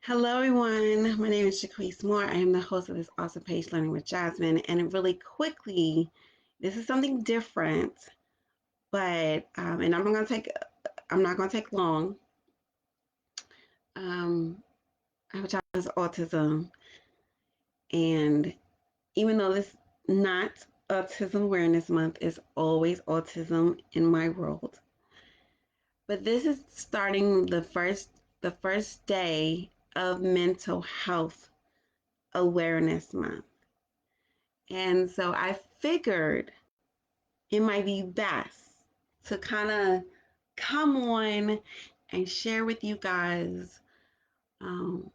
Hello, everyone. My name is Shaquise Moore. I am the host of this awesome page, Learning with Jasmine. And really quickly, this is something different, but and I'm not going to take long. I have a child with autism, and even though this not Autism Awareness Month is always autism in my world, but this is starting the first day of Mental Health Awareness Month. And so I figured it might be best to kind of come on and share with you guys um,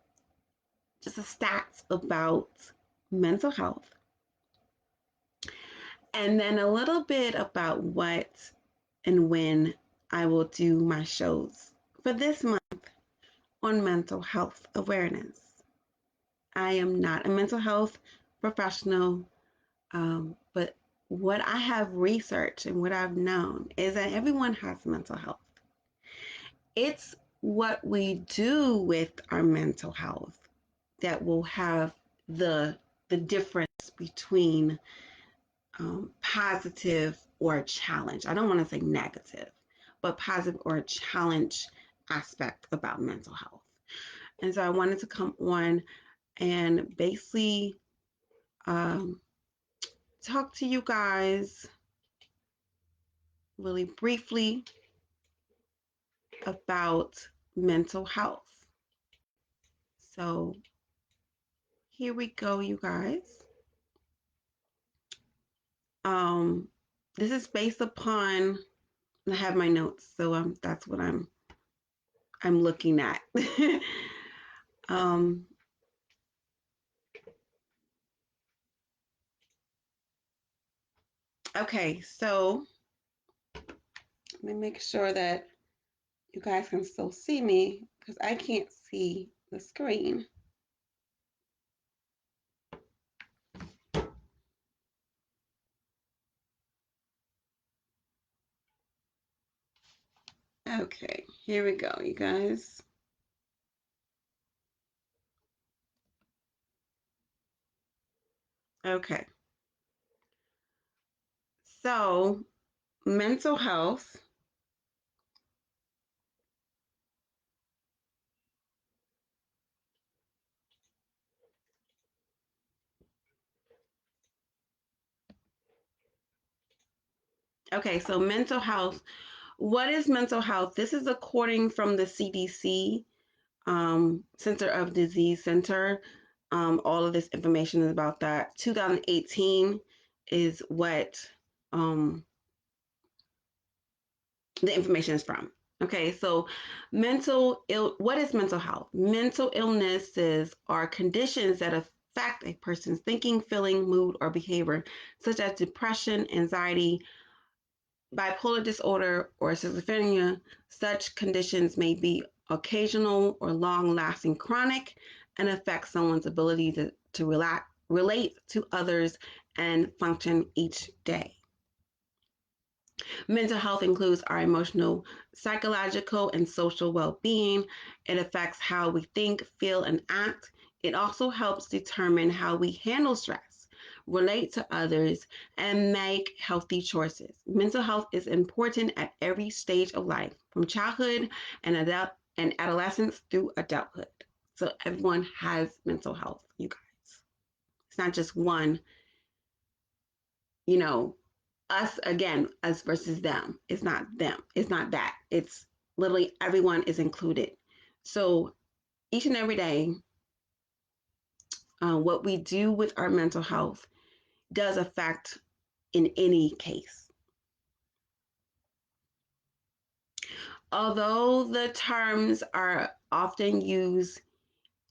just a stats about mental health and then a little bit about what and when I will do my shows for this month on mental health awareness. I am not a mental health professional, but what I have researched and what I've known is that everyone has mental health. It's what we do with our mental health that will have the difference between positive or challenge. I don't want to say negative, but positive or challenge aspect about mental health. And so I wanted to come on and basically um, talk to you guys really briefly about mental health. So here we go, you guys. Um, this is based upon. I have my notes, so that's what I'm looking at. um, okay, so let me make sure that you guys can still see me because I can't see the screen. Okay, here we go, you guys. Okay, so mental health. Okay, so mental health. What is mental health? This is according from the CDC, Center of Disease Center. All of this information is about that. 2018 is what um, the information is from. Okay, so what is mental health? Mental illnesses are conditions that affect a person's thinking, feeling, mood, or behavior, such as depression, anxiety, bipolar disorder, or schizophrenia. Such conditions may be occasional or long-lasting chronic and affect someone's ability to relate to others and function each day. Mental health includes our emotional, psychological, and social well being. It affects how we think, feel, and act. It also helps determine how we handle stress, relate to others, and make healthy choices. Mental health is important at every stage of life, from childhood and adolescence through adulthood. So everyone has mental health, you guys. It's not just one, you know, us again, us versus them. It's not them. It's not that. It's literally everyone is included. So each and every day, what we do with our mental health does affect in any case. Although the terms are often used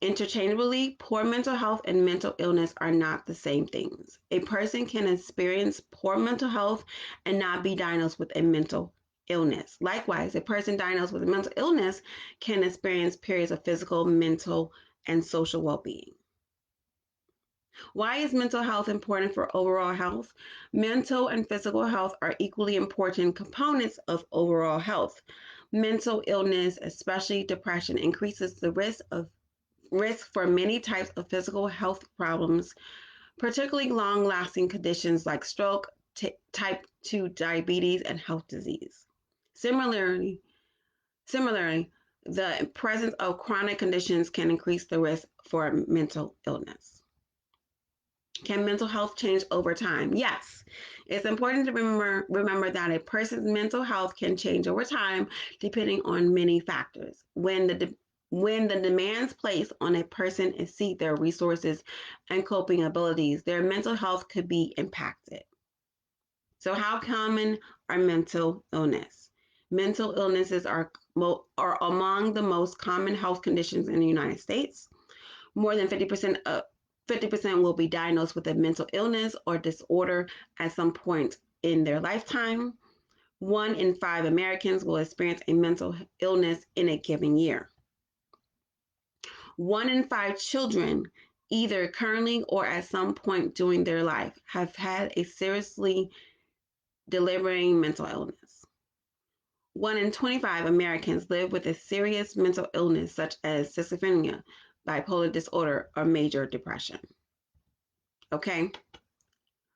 interchangeably, poor mental health and mental illness are not the same things. A person can experience poor mental health and not be diagnosed with a mental illness. Likewise, a person diagnosed with a mental illness can experience periods of physical, mental, and social well being. Why is mental health important for overall health? Mental and physical health are equally important components of overall health. Mental illness, especially depression, increases the risk of risk for many types of physical health problems, particularly long-lasting conditions like stroke, type 2 diabetes, and heart disease. Similarly, Similarly, the presence of chronic conditions can increase the risk for mental illness. Can mental health change over time? Yes. It's important to remember that a person's mental health can change over time depending on many factors. When the demands placed on a person exceed their resources and coping abilities, their mental health could be impacted. So, how common are mental illness? Mental illnesses are among the most common health conditions in the United States. More than 50% will be diagnosed with a mental illness or disorder at some point in their lifetime. 1 in 5 Americans will experience a mental illness in a given year. 1 in 5 children, either currently or at some point during their life, have had a seriously delivering mental illness. 1 in 25 Americans live with a serious mental illness such as schizophrenia, bipolar disorder, or major depression. Okay,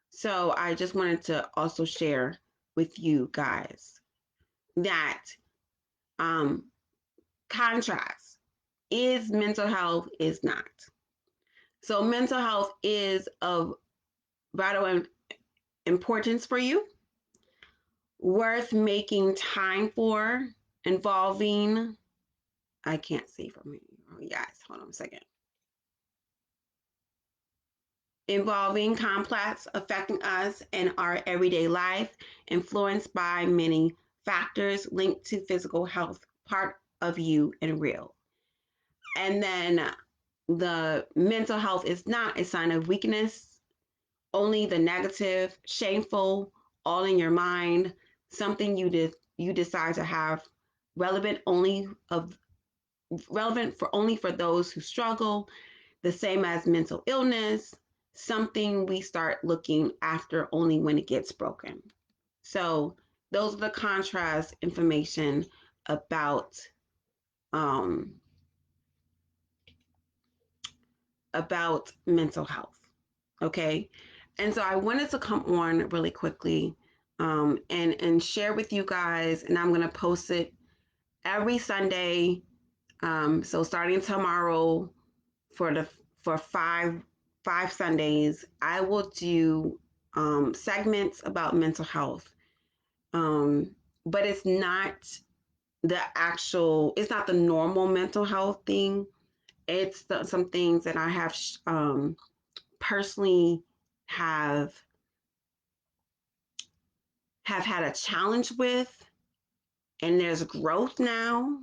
so I just wanted to also share with you guys that um, contrast is mental health is not. So mental health is of vital importance for you, worth making time for, involving. I can't see from here. Oh, yes, hold on a second. Involving complex, affecting us in our everyday life, influenced by many factors linked to physical health, part of you and real. And then the mental health is not a sign of weakness, only the negative, shameful, all in your mind, something you decide to have relevant only of relevant for only for those who struggle, the same as mental illness, something we start looking after only when it gets broken. So those are the contrast information about um, about mental health. Okay, and so I wanted to come on really quickly and share with you guys, and I'm gonna post it every Sunday. So starting tomorrow for the for five Sundays, I will do segments about mental health. Um, but it's not it's not the normal mental health thing. It's some things that I have personally have have had a challenge with, and there's growth now,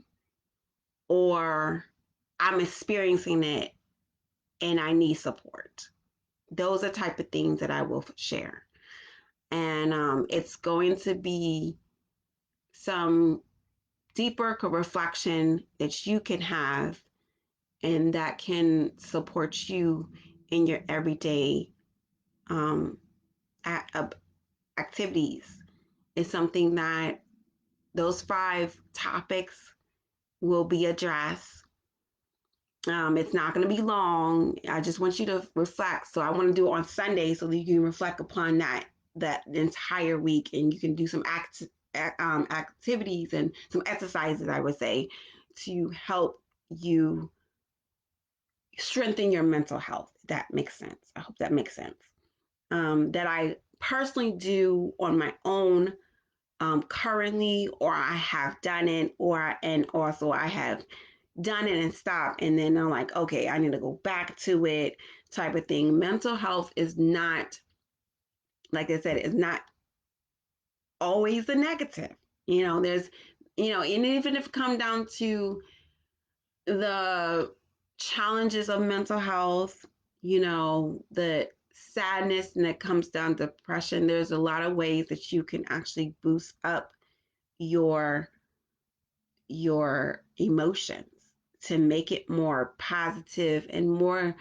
or I'm experiencing it and I need support. Those are type of things that I will share. And it's going to be some deeper reflection that you can have and that can support you in your everyday um, activities. It's something that those 5 topics will be addressed. It's not going to be long. I just want you to reflect. So I want to do it on Sunday so that you can reflect upon that entire week, and you can do some activities and some exercises, I would say, to help you strengthen your mental health. If that makes sense. I hope that makes sense. That I personally do on my own currently, or I have done it, and also I have done it and stopped, and then I'm like, okay, I need to go back to it, type of thing. Mental health is not, like I said, is not always the negative. There's, and even if it come down to the challenges of mental health, the sadness, and it comes down to depression, there's a lot of ways that you can actually boost up your emotions to make it more positive and more,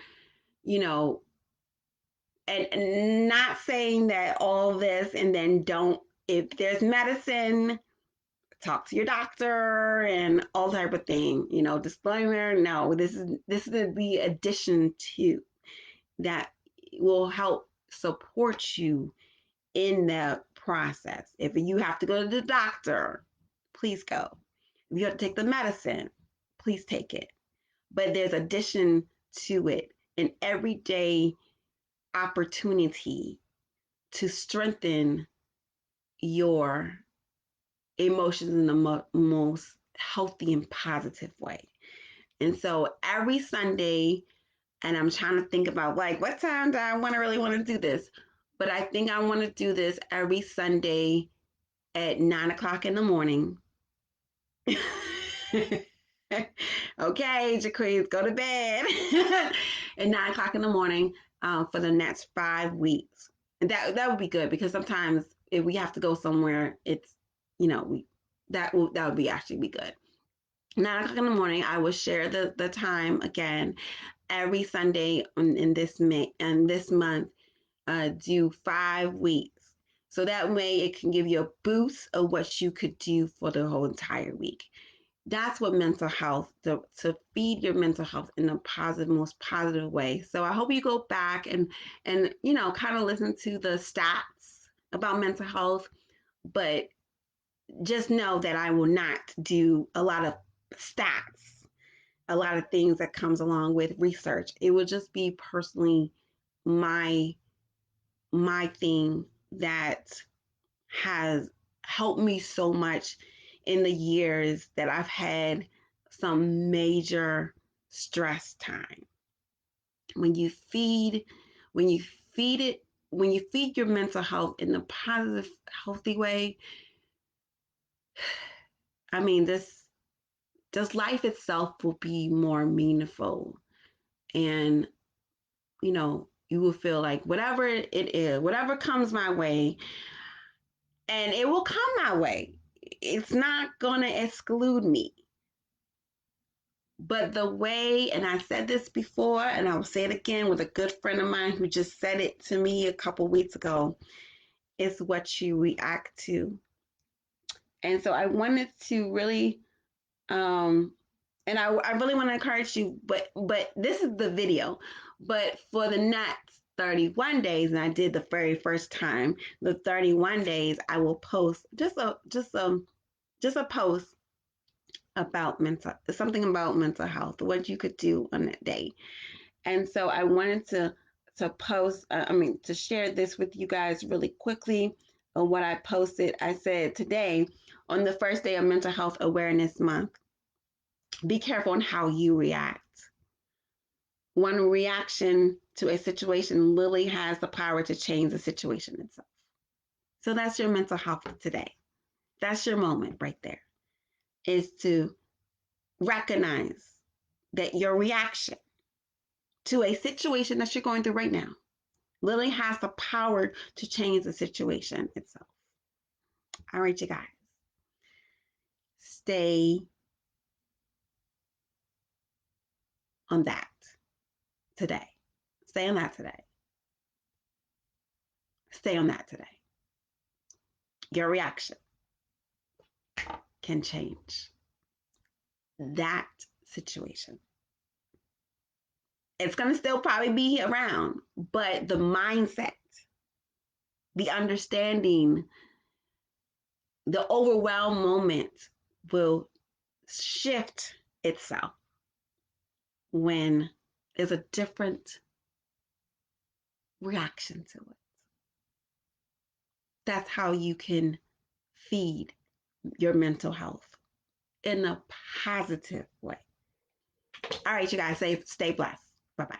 you know, and not saying that all this and then don't, if there's medicine, talk to your doctor and all type of thing. Disclaimer, no, this is the addition to that will help support you in the process. If you have to go to the doctor, please go. If you have to take the medicine, please take it. But there's addition to it, an everyday opportunity to strengthen your emotions in the most healthy and positive way. And so every Sunday, and I'm trying to think about like what time do I really want to do this, but I think I want to do this every Sunday at 9 o'clock in the morning. Okay, Jaquees, go to bed at 9 o'clock in the morning for the next 5 weeks. And that would be good because sometimes if we have to go somewhere, it's we that would be actually be good. 9 o'clock in the morning, I will share the time again every Sunday in this May and this month. Do 5 weeks. So that way it can give you a boost of what you could do for the whole entire week. That's what mental health, to feed your mental health in a positive, most positive way. So I hope you go back and kind of listen to the stats about mental health, but just know that I will not do a lot of stats, a lot of things that comes along with research. It will just be personally my thing that has helped me so much in the years that I've had some major stress time. When you feed, when you feed it, when you feed your mental health in a positive, healthy way, I mean, this life itself will be more meaningful. And, you will feel like whatever it is, whatever comes my way, and it will come my way. It's not going to exclude me. But the way, and I said this before, and I will say it again with a good friend of mine who just said it to me a couple weeks ago, is what you react to. And so I wanted to really, and I really want to encourage you, but this is the video. But for the next 31 days, and I did the very first time, the 31 days, I will post just a post about something about mental health, what you could do on that day. And so I wanted to post, to share this with you guys really quickly. What I posted, I said today on the first day of Mental Health Awareness Month, be careful on how you react. One reaction to a situation literally has the power to change the situation itself. So that's your mental health today. That's your moment right there, is to recognize that your reaction to a situation that you're going through right now literally has the power to change the situation itself. All right, you guys. Stay on that today. Stay on that today. Stay on that today. Your reaction can change that situation. It's going to still probably be around, but the mindset, the understanding, the overwhelmed moment will shift itself when there's a different reaction to it. That's how you can feed your mental health in a positive way. All right, you guys, stay blessed. Bye-bye.